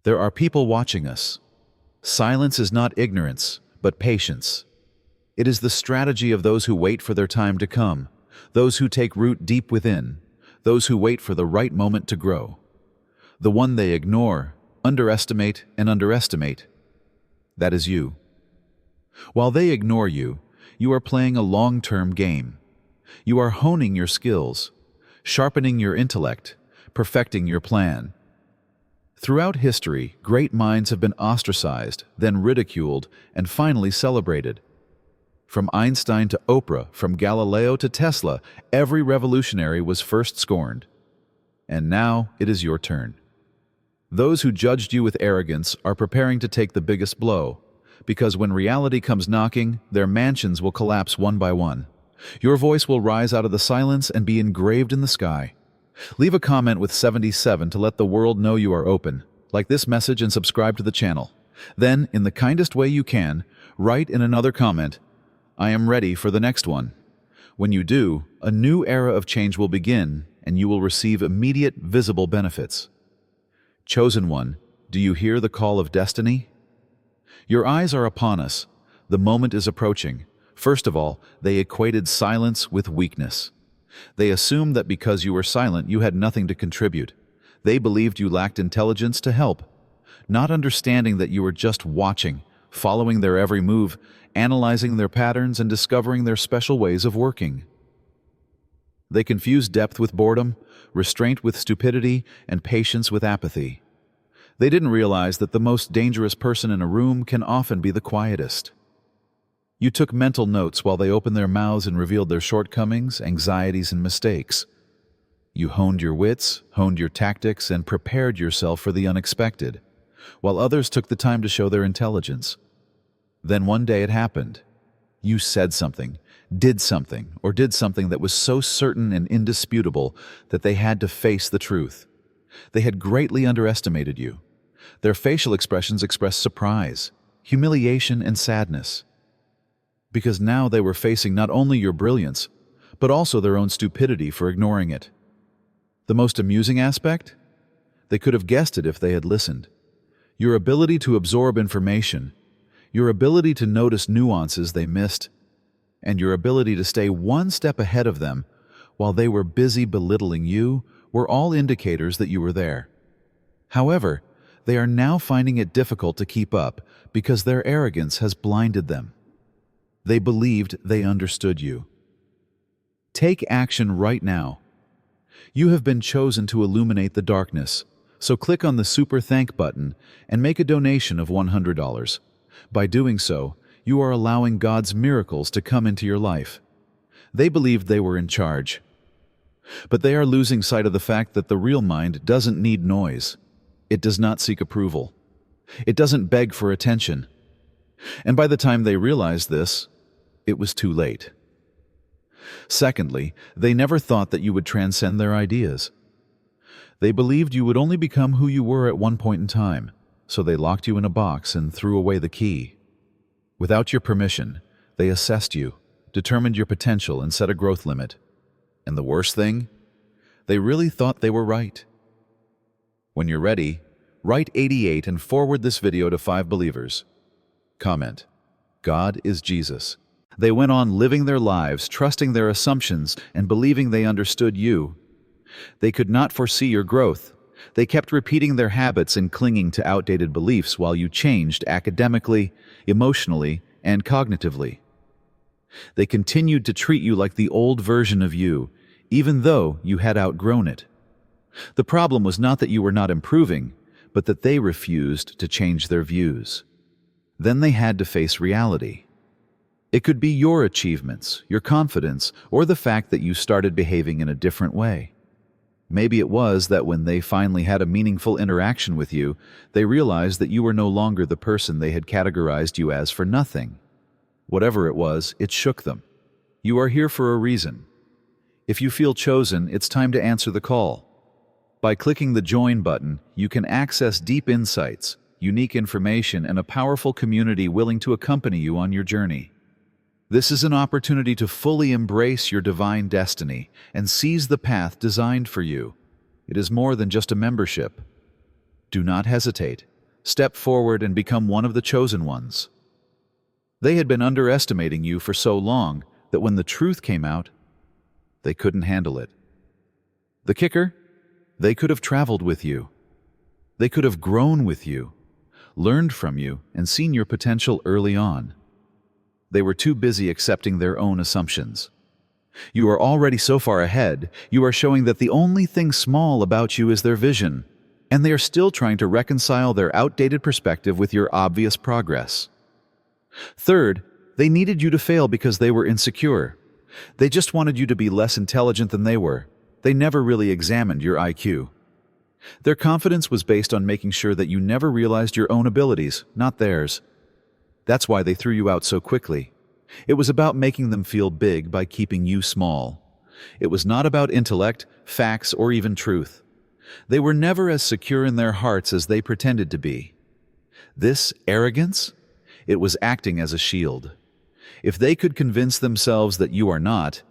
There are people watching us. Silence is not ignorance, but patience. It is the strategy of those who wait for their time to come, those who take root deep within, those who wait for the right moment to grow. The one they ignore, underestimate, and underestimate. That is you. While they ignore you, you are playing a long-term game. You are honing your skills, sharpening your intellect, perfecting your plan. Throughout history, great minds have been ostracized, then ridiculed, and finally celebrated. From Einstein to Oprah, from Galileo to Tesla, every revolutionary was first scorned. And now it is your turn. Those who judged you with arrogance are preparing to take the biggest blow, because when reality comes knocking, their mansions will collapse one by one. Your voice will rise out of the silence and be engraved in the sky. Leave a comment with 77 to let the world know you are open. Like this message and subscribe to the channel. Then, in the kindest way you can, write in another comment, "I am ready for the next one." When you do, a new era of change will begin, and you will receive immediate, visible benefits. Chosen one, do you hear the call of destiny? Your eyes are upon us. The moment is approaching. First of all, they equated silence with weakness. They assumed that because you were silent, you had nothing to contribute. They believed you lacked intelligence to help, not understanding that you were just watching, following their every move, analyzing their patterns, and discovering their special ways of working. They confused depth with boredom, restraint with stupidity, and patience with apathy. They didn't realize that the most dangerous person in a room can often be the quietest. You took mental notes while they opened their mouths and revealed their shortcomings, anxieties, and mistakes. You honed your wits, honed your tactics, and prepared yourself for the unexpected, while others took the time to show their intelligence. Then one day it happened. You said something, did something that was so certain and indisputable that they had to face the truth. They had greatly underestimated you. Their facial expressions expressed surprise, humiliation, and sadness. Because now they were facing not only your brilliance, but also their own stupidity for ignoring it. The most amusing aspect? They could have guessed it if they had listened. Your ability to absorb information, your ability to notice nuances they missed, and your ability to stay one step ahead of them while they were busy belittling you were all indicators that you were there. However, they are now finding it difficult to keep up because their arrogance has blinded them. They believed they understood you. Take action right now. You have been chosen to illuminate the darkness, so click on the Super Thank button and make a donation of $100. By doing so, you are allowing God's miracles to come into your life. They believed they were in charge. But they are losing sight of the fact that the real mind doesn't need noise. It does not seek approval. It doesn't beg for attention. And by the time they realized this, it was too late. Secondly, they never thought that you would transcend their ideas. They believed you would only become who you were at one point in time, so they locked you in a box and threw away the key. Without your permission, they assessed you, determined your potential, and set a growth limit. And the worst thing? They really thought they were right. When you're ready, write 88 and forward this video to 5 believers. Comment, "God is Jesus." They went on living their lives, trusting their assumptions and believing they understood you. They could not foresee your growth. They kept repeating their habits and clinging to outdated beliefs while you changed academically, emotionally, and cognitively. They continued to treat you like the old version of you, even though you had outgrown it. The problem was not that you were not improving, but that they refused to change their views. Then they had to face reality. It could be your achievements, your confidence, or the fact that you started behaving in a different way. Maybe it was that when they finally had a meaningful interaction with you, they realized that you were no longer the person they had categorized you as for nothing. Whatever it was, it shook them. You are here for a reason. If you feel chosen, it's time to answer the call. By clicking the Join button, you can access deep insights, unique information, and a powerful community willing to accompany you on your journey. This is an opportunity to fully embrace your divine destiny and seize the path designed for you. It is more than just a membership. Do not hesitate. Step forward and become one of the chosen ones. They had been underestimating you for so long that when the truth came out, they couldn't handle it. The kicker? They could have traveled with you. They could have grown with you, learned from you, and seen your potential early on. They were too busy accepting their own assumptions. You are already so far ahead, you are showing that the only thing small about you is their vision, and they are still trying to reconcile their outdated perspective with your obvious progress. Third, they needed you to fail because they were insecure. They just wanted you to be less intelligent than they were. They never really examined your IQ. Their confidence was based on making sure that you never realized your own abilities, not theirs. That's why they threw you out so quickly. It was about making them feel big by keeping you small. It was not about intellect, facts, or even truth. They were never as secure in their hearts as they pretended to be. This arrogance? It was acting as a shield. If they could convince themselves that you are not,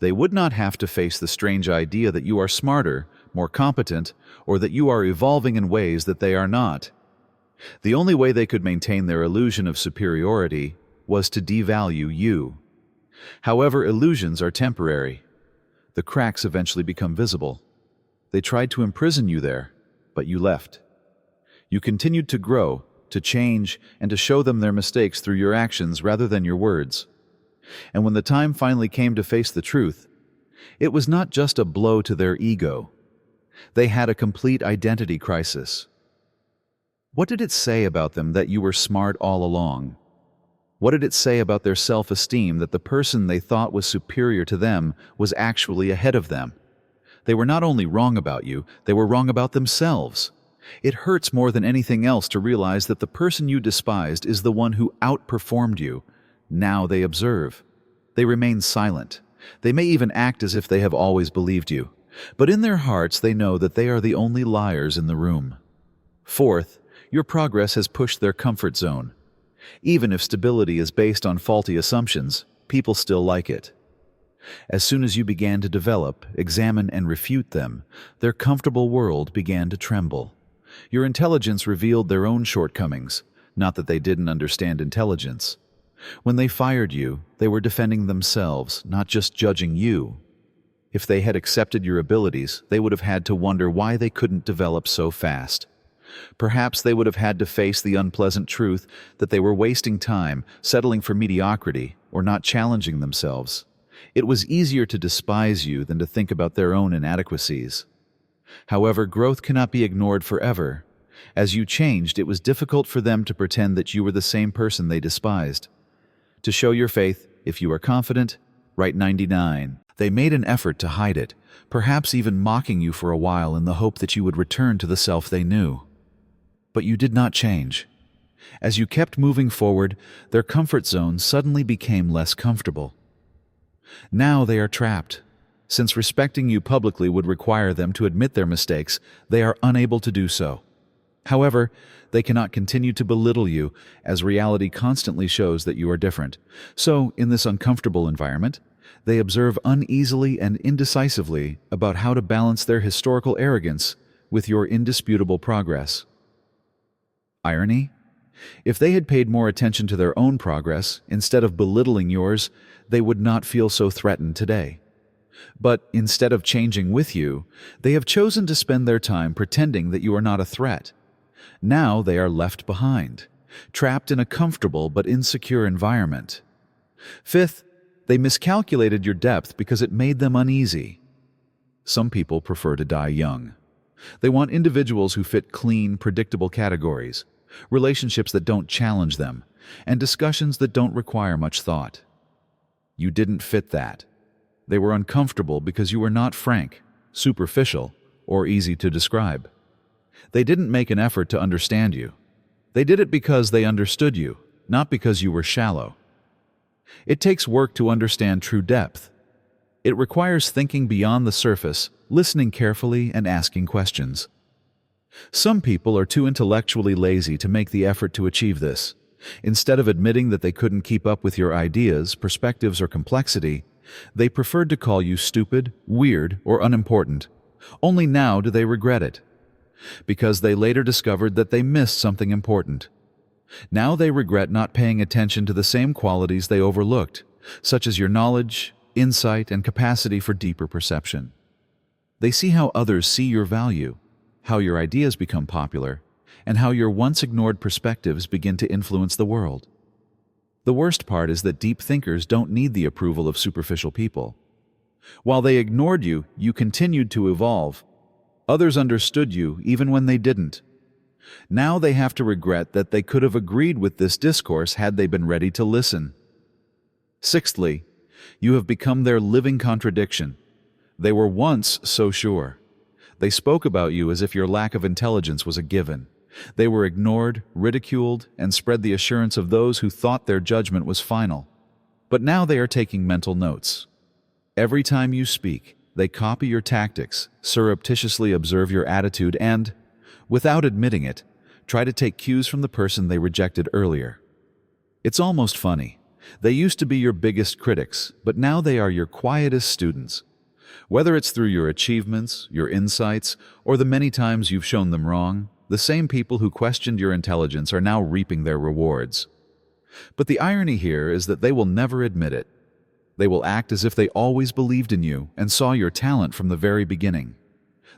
they would not have to face the strange idea that you are smarter, more competent, or that you are evolving in ways that they are not. The only way they could maintain their illusion of superiority was to devalue you. However, illusions are temporary. The cracks eventually become visible. They tried to imprison you there, but you left. You continued to grow, to change, and to show them their mistakes through your actions rather than your words. And when the time finally came to face the truth, it was not just a blow to their ego. They had a complete identity crisis. What did it say about them that you were smart all along? What did it say about their self-esteem that the person they thought was superior to them was actually ahead of them? They were not only wrong about you, they were wrong about themselves. It hurts more than anything else to realize that the person you despised is the one who outperformed you. Now they observe. They remain silent. They may even act as if they have always believed you. But in their hearts they know that they are the only liars in the room. Fourth, your progress has pushed their comfort zone. Even if stability is based on faulty assumptions, people still like it. As soon as you began to develop, examine, and refute them, their comfortable world began to tremble. Your intelligence revealed their own shortcomings, not that they didn't understand intelligence. When they fired you, they were defending themselves, not just judging you. If they had accepted your abilities, they would have had to wonder why they couldn't develop so fast. Perhaps they would have had to face the unpleasant truth that they were wasting time, settling for mediocrity, or not challenging themselves. It was easier to despise you than to think about their own inadequacies. However, growth cannot be ignored forever. As you changed, it was difficult for them to pretend that you were the same person they despised. To show your faith, if you are confident, write 99. They made an effort to hide it, perhaps even mocking you for a while in the hope that you would return to the self they knew. But you did not change. As you kept moving forward, their comfort zone suddenly became less comfortable. Now they are trapped. Since respecting you publicly would require them to admit their mistakes, they are unable to do so. However, they cannot continue to belittle you, as reality constantly shows that you are different. So, in this uncomfortable environment, they observe uneasily and indecisively about how to balance their historical arrogance with your indisputable progress. Irony? If they had paid more attention to their own progress, instead of belittling yours, they would not feel so threatened today. But instead of changing with you, they have chosen to spend their time pretending that you are not a threat. Now they are left behind, trapped in a comfortable but insecure environment. Fifth, they miscalculated your depth because it made them uneasy. Some people prefer to die young. They want individuals who fit clean, predictable categories, relationships that don't challenge them, and discussions that don't require much thought. You didn't fit that. They were uncomfortable because you were not frank, superficial, or easy to describe. They didn't make an effort to understand you. They did it because they understood you, not because you were shallow. It takes work to understand true depth. It requires thinking beyond the surface, listening carefully, and asking questions. Some people are too intellectually lazy to make the effort to achieve this. Instead of admitting that they couldn't keep up with your ideas, perspectives, or complexity, they preferred to call you stupid, weird, or unimportant. Only now do they regret it. because they later discovered that they missed something important. Now they regret not paying attention to the same qualities they overlooked, such as your knowledge, insight, and capacity for deeper perception. They see how others see your value, how your ideas become popular, and how your once ignored perspectives begin to influence the world. The worst part is that deep thinkers don't need the approval of superficial people. While they ignored you, you continued to evolve. Others understood you even when they didn't. Now they have to regret that they could have agreed with this discourse had they been ready to listen. Sixthly, you have become their living contradiction. They were once so sure. They spoke about you as if your lack of intelligence was a given. They were ignored, ridiculed, and spread the assurance of those who thought their judgment was final. But now they are taking mental notes. Every time you speak, they copy your tactics, surreptitiously observe your attitude, and, without admitting it, try to take cues from the person they rejected earlier. It's almost funny. They used to be your biggest critics, but now they are your quietest students. Whether it's through your achievements, your insights, or the many times you've shown them wrong, the same people who questioned your intelligence are now reaping their rewards. But the irony here is that they will never admit it. They will act as if they always believed in you and saw your talent from the very beginning.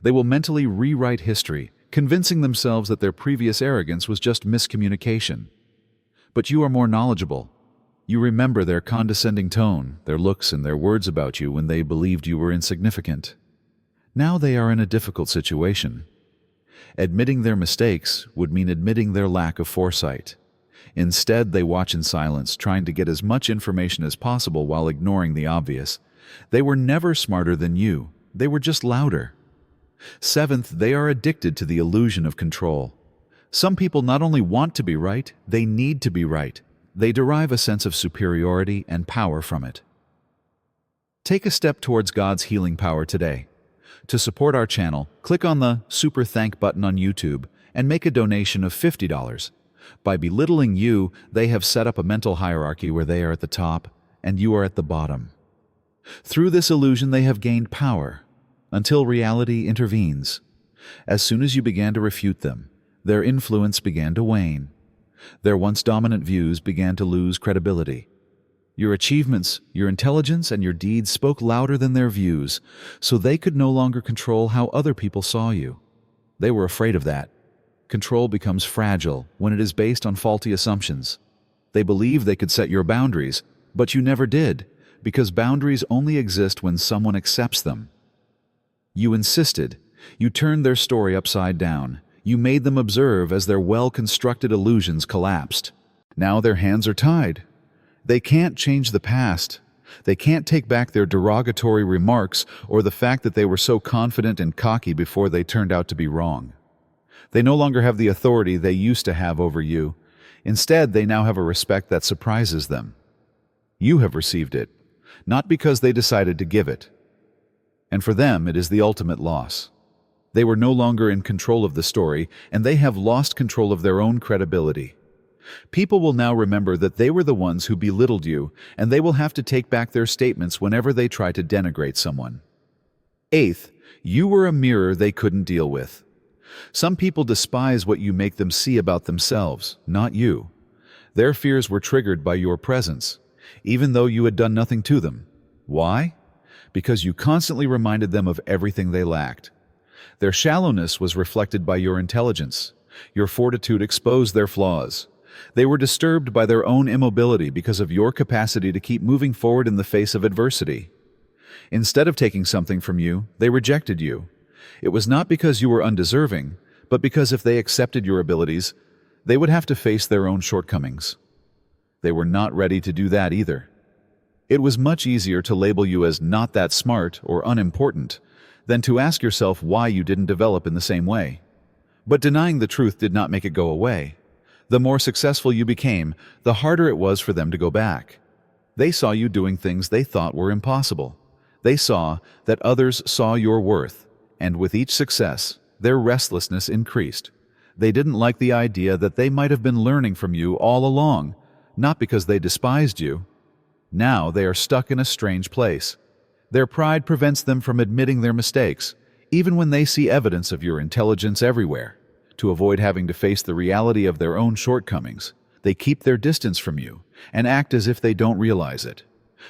They will mentally rewrite history, convincing themselves that their previous arrogance was just miscommunication. But you are more knowledgeable. You remember their condescending tone, their looks, and their words about you when they believed you were insignificant. Now they are in a difficult situation. Admitting their mistakes would mean admitting their lack of foresight. Instead, they watch in silence, trying to get as much information as possible while ignoring the obvious. They were never smarter than you. They were just louder. Seventh, they are addicted to the illusion of control. Some people not only want to be right, they need to be right. They derive a sense of superiority and power from it. Take a step towards God's healing power today. To support our channel, click on the Super Thank button on YouTube and make a donation of $50. By belittling you, they have set up a mental hierarchy where they are at the top and you are at the bottom. Through this illusion, they have gained power, until reality intervenes. As soon as you began to refute them, their influence began to wane. Their once dominant views began to lose credibility. Your achievements, your intelligence, and your deeds spoke louder than their views, so they could no longer control how other people saw you. They were afraid of that. Control becomes fragile when it is based on faulty assumptions. They believed they could set your boundaries, but you never did, because boundaries only exist when someone accepts them. You insisted. You turned their story upside down. You made them observe as their well-constructed illusions collapsed. Now their hands are tied. They can't change the past. They can't take back their derogatory remarks or the fact that they were so confident and cocky before they turned out to be wrong. They no longer have the authority they used to have over you. Instead, they now have a respect that surprises them. You have received it, not because they decided to give it. And for them, it is the ultimate loss. They were no longer in control of the story, and they have lost control of their own credibility. People will now remember that they were the ones who belittled you, and they will have to take back their statements whenever they try to denigrate someone. Eighth, you were a mirror they couldn't deal with. Some people despise what you make them see about themselves, not you. Their fears were triggered by your presence, even though you had done nothing to them. Why? Because you constantly reminded them of everything they lacked. Their shallowness was reflected by your intelligence. Your fortitude exposed their flaws. They were disturbed by their own immobility because of your capacity to keep moving forward in the face of adversity. Instead of taking something from you, they rejected you. It was not because you were undeserving, but because if they accepted your abilities, they would have to face their own shortcomings. They were not ready to do that either. It was much easier to label you as not that smart or unimportant than to ask yourself why you didn't develop in the same way. But denying the truth did not make it go away. The more successful you became, the harder it was for them to go back. They saw you doing things they thought were impossible. They saw that others saw your worth, and with each success, their restlessness increased. They didn't like the idea that they might have been learning from you all along, not because they despised you. Now they are stuck in a strange place. Their pride prevents them from admitting their mistakes, even when they see evidence of your intelligence everywhere. To avoid having to face the reality of their own shortcomings, they keep their distance from you and act as if they don't realize it.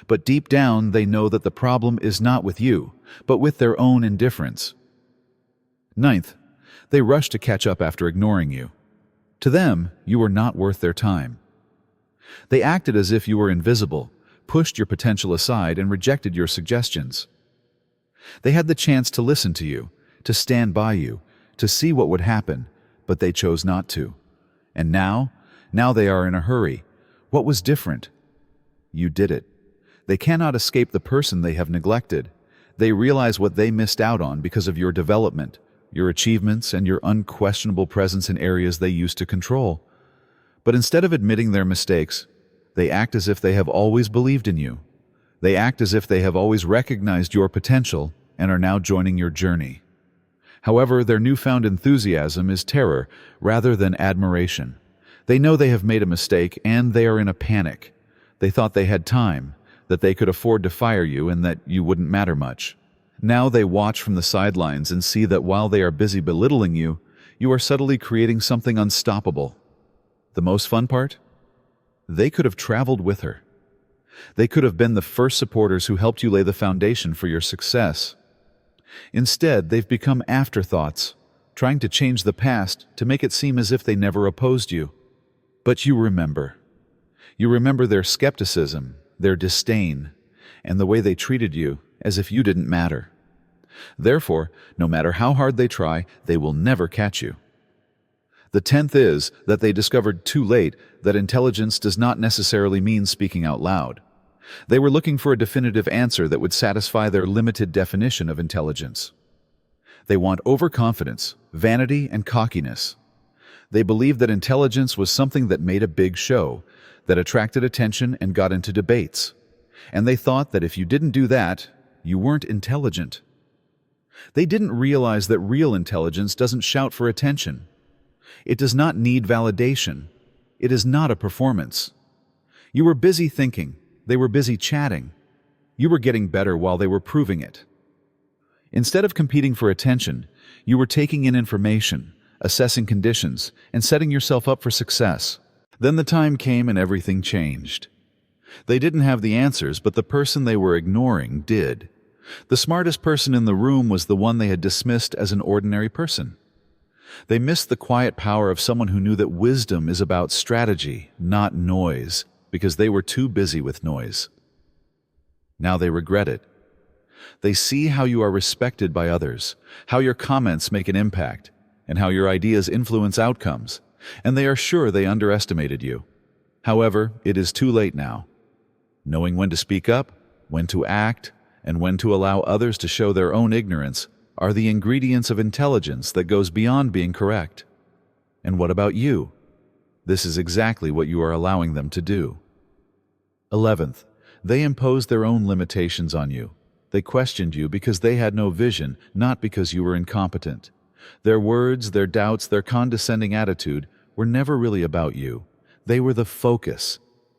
But deep down, they know that the problem is not with you, but with their own indifference. Ninth, they rush to catch up after ignoring you. To them, you are not worth their time. They acted as if you were invisible, pushed your potential aside, and rejected your suggestions. They had the chance to listen to you, to stand by you, to see what would happen, but they chose not to. And now they are in a hurry. What was different? You did it. They cannot escape the person they have neglected. They realize what they missed out on because of your development, your achievements, and your unquestionable presence in areas they used to control. But instead of admitting their mistakes, they act as if they have always believed in you. They act as if they have always recognized your potential and are now joining your journey. However, their newfound enthusiasm is terror rather than admiration. They know they have made a mistake and they are in a panic. They thought they had time, that they could afford to fire you and that you wouldn't matter much. Now they watch from the sidelines and see that while they are busy belittling you, you are subtly creating something unstoppable. The most fun part? They could have traveled with her. They could have been the first supporters who helped you lay the foundation for your success. Instead, they've become afterthoughts, trying to change the past to make it seem as if they never opposed you. But you remember. You remember their skepticism, their disdain, and the way they treated you as if you didn't matter. Therefore, no matter how hard they try, they will never catch you. The 10th is that they discovered too late that intelligence does not necessarily mean speaking out loud. They were looking for a definitive answer that would satisfy their limited definition of intelligence. They want overconfidence, vanity, and cockiness. They believed that intelligence was something that made a big show, that attracted attention and got into debates. And they thought that if you didn't do that, you weren't intelligent. They didn't realize that real intelligence doesn't shout for attention. It does not need validation. It is not a performance. You were busy thinking. They were busy chatting. You were getting better while they were proving it. Instead of competing for attention, you were taking in information, assessing conditions, and setting yourself up for success. Then the time came and everything changed. They didn't have the answers, but the person they were ignoring did. The smartest person in the room was the one they had dismissed as an ordinary person. They missed the quiet power of someone who knew that wisdom is about strategy, not noise, because they were too busy with noise. Now they regret it. They see how you are respected by others, how your comments make an impact, and how your ideas influence outcomes, and they are sure they underestimated you. However, it is too late now. Knowing when to speak up, when to act, and when to allow others to show their own ignorance are the ingredients of intelligence that goes beyond being correct. And what about you? This is exactly what you are allowing them to do. 11th, they imposed their own limitations on you. They questioned you because they had no vision, not because you were incompetent. Their words, their doubts, their condescending attitude were never really about you. They were the focus.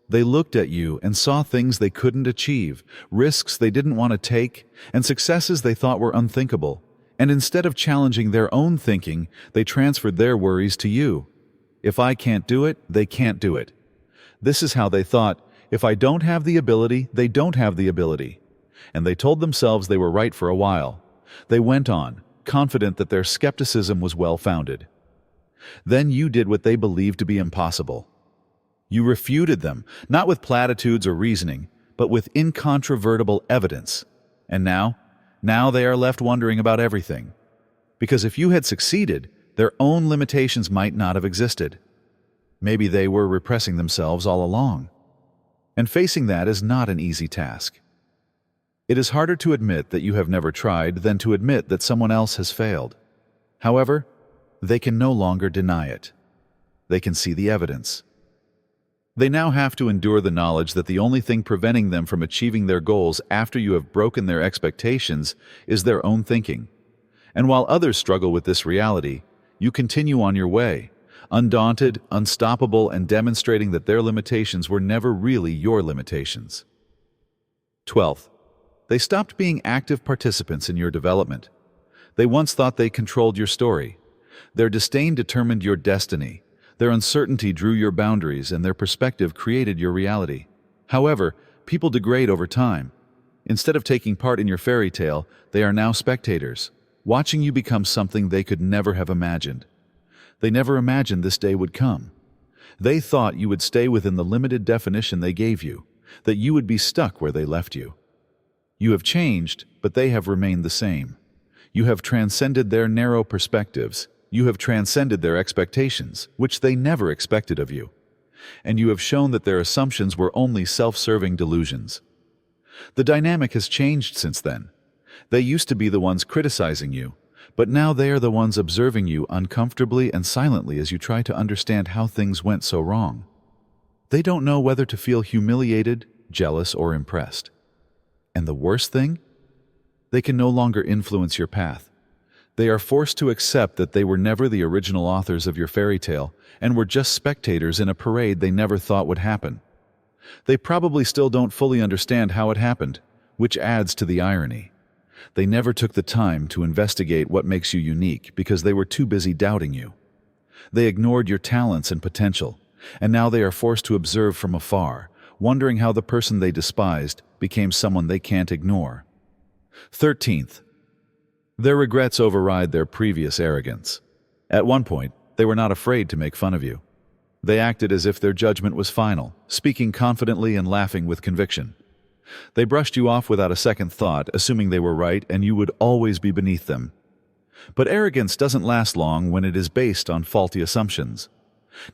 They looked at you and saw things they couldn't achieve, risks they didn't want to take, and successes they thought were unthinkable. And instead of challenging their own thinking, they transferred their worries to you. If I can't do it, they can't do it. This is how they thought. If I don't have the ability, they don't have the ability. And they told themselves they were right for a while. They went on, confident that their skepticism was well-founded. Then you did what they believed to be impossible. You refuted them, not with platitudes or reasoning, but with incontrovertible evidence. And now they are left wondering about everything. Because if you had succeeded, their own limitations might not have existed. Maybe they were repressing themselves all along. And facing that is not an easy task. It is harder to admit that you have never tried than to admit that someone else has failed. However, they can no longer deny it. They can see the evidence. They now have to endure the knowledge that the only thing preventing them from achieving their goals after you have broken their expectations is their own thinking. And while others struggle with this reality, you continue on your way, undaunted, unstoppable, and demonstrating that their limitations were never really your limitations. 12th, they stopped being active participants in your development. They once thought they controlled your story. Their disdain determined your destiny. Their uncertainty drew your boundaries, and their perspective created your reality. However, people degrade over time. Instead of taking part in your fairy tale, they are now spectators, watching you become something they could never have imagined. They never imagined this day would come. They thought you would stay within the limited definition they gave you, that you would be stuck where they left you. You have changed, but they have remained the same. You have transcended their narrow perspectives. You have transcended their expectations, which they never expected of you. And you have shown that their assumptions were only self-serving delusions. The dynamic has changed since then. They used to be the ones criticizing you, but now they are the ones observing you uncomfortably and silently as you try to understand how things went so wrong. They don't know whether to feel humiliated, jealous, or impressed. And the worst thing? They can no longer influence your path. They are forced to accept that they were never the original authors of your fairy tale and were just spectators in a parade they never thought would happen. They probably still don't fully understand how it happened, which adds to the irony. They never took the time to investigate what makes you unique because they were too busy doubting you. They ignored your talents and potential, and now they are forced to observe from afar, wondering how the person they despised became someone they can't ignore. 13th, their regrets override their previous arrogance. At one point, they were not afraid to make fun of you. They acted as if their judgment was final, speaking confidently and laughing with conviction. They brushed you off without a second thought, assuming they were right and you would always be beneath them. But arrogance doesn't last long when it is based on faulty assumptions.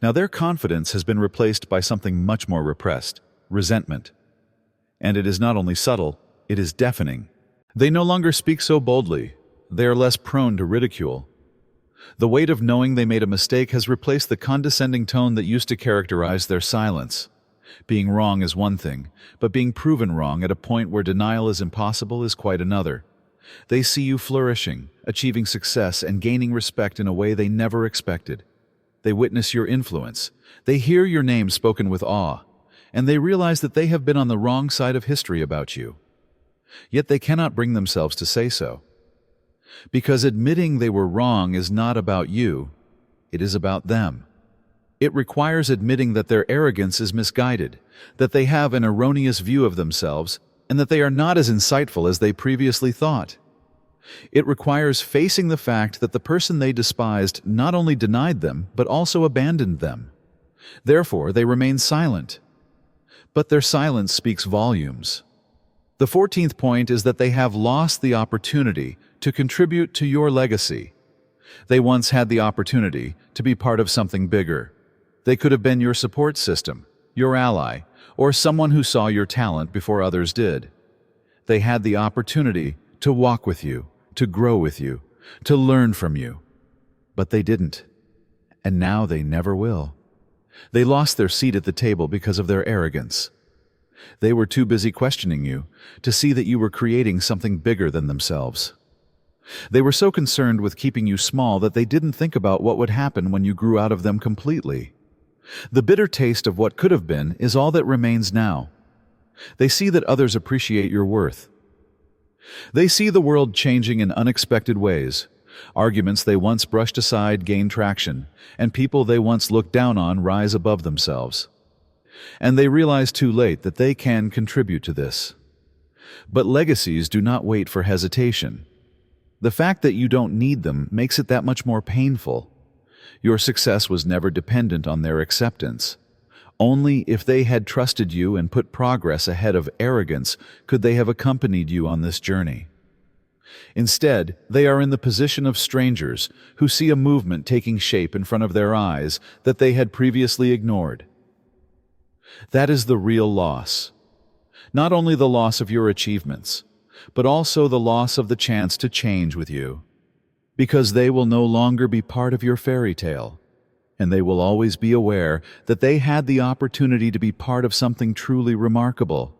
Now their confidence has been replaced by something much more repressed, resentment. And it is not only subtle, it is deafening. They no longer speak so boldly. They are less prone to ridicule. The weight of knowing they made a mistake has replaced the condescending tone that used to characterize their silence. Being wrong is one thing, but being proven wrong at a point where denial is impossible is quite another. They see you flourishing, achieving success, and gaining respect in a way they never expected. They witness your influence. They hear your name spoken with awe, and they realize that they have been on the wrong side of history about you. Yet they cannot bring themselves to say so. Because admitting they were wrong is not about you, it is about them. It requires admitting that their arrogance is misguided, that they have an erroneous view of themselves, and that they are not as insightful as they previously thought. It requires facing the fact that the person they despised not only denied them, but also abandoned them. Therefore, they remain silent. But their silence speaks volumes. The 14th point is that they have lost the opportunity to contribute to your legacy. They once had the opportunity to be part of something bigger. They could have been your support system, your ally, or someone who saw your talent before others did. They had the opportunity to walk with you, to grow with you, to learn from you. But they didn't. And now they never will. They lost their seat at the table because of their arrogance. They were too busy questioning you to see that you were creating something bigger than themselves. They were so concerned with keeping you small that they didn't think about what would happen when you grew out of them completely. The bitter taste of what could have been is all that remains now. They see that others appreciate your worth. They see the world changing in unexpected ways. Arguments they once brushed aside gain traction, and people they once looked down on rise above themselves. And they realize too late that they can contribute to this. But legacies do not wait for hesitation. The fact that you don't need them makes it that much more painful. Your success was never dependent on their acceptance. Only if they had trusted you and put progress ahead of arrogance could they have accompanied you on this journey. Instead, they are in the position of strangers who see a movement taking shape in front of their eyes that they had previously ignored. That is the real loss. Not only the loss of your achievements, but also the loss of the chance to change with you. Because they will no longer be part of your fairy tale, and they will always be aware that they had the opportunity to be part of something truly remarkable,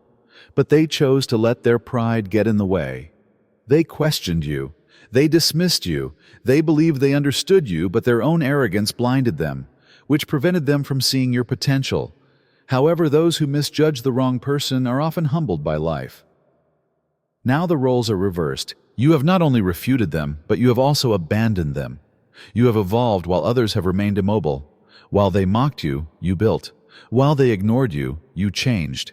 but they chose to let their pride get in the way. They questioned you. They dismissed you. They believed they understood you, but their own arrogance blinded them, which prevented them from seeing your potential. However, those who misjudge the wrong person are often humbled by life. Now the roles are reversed. You have not only refuted them, but you have also abandoned them. You have evolved while others have remained immobile. While they mocked you, you built. While they ignored you, you changed.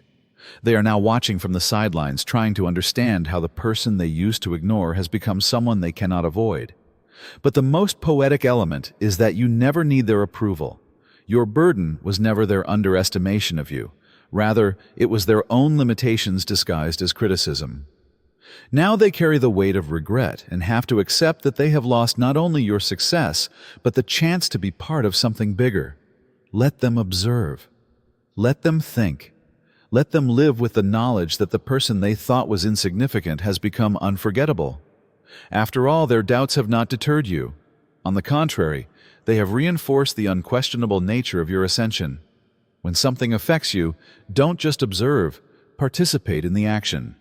They are now watching from the sidelines, trying to understand how the person they used to ignore has become someone they cannot avoid. But the most poetic element is that you never need their approval. Your burden was never their underestimation of you. Rather, it was their own limitations disguised as criticism. Now they carry the weight of regret and have to accept that they have lost not only your success, but the chance to be part of something bigger. Let them observe. Let them think. Let them live with the knowledge that the person they thought was insignificant has become unforgettable. After all, their doubts have not deterred you. On the contrary, they have reinforced the unquestionable nature of your ascension. When something affects you, don't just observe, participate in the action.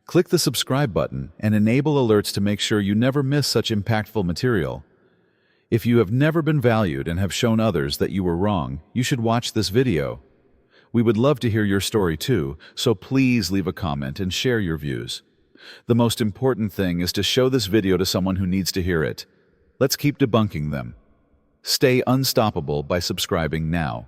Click the subscribe button and enable alerts to make sure you never miss such impactful material. If you have never been valued and have shown others that you were wrong, you should watch this video. We would love to hear your story too, so please leave a comment and share your views. The most important thing is to show this video to someone who needs to hear it. Let's keep debunking them. Stay unstoppable by subscribing now.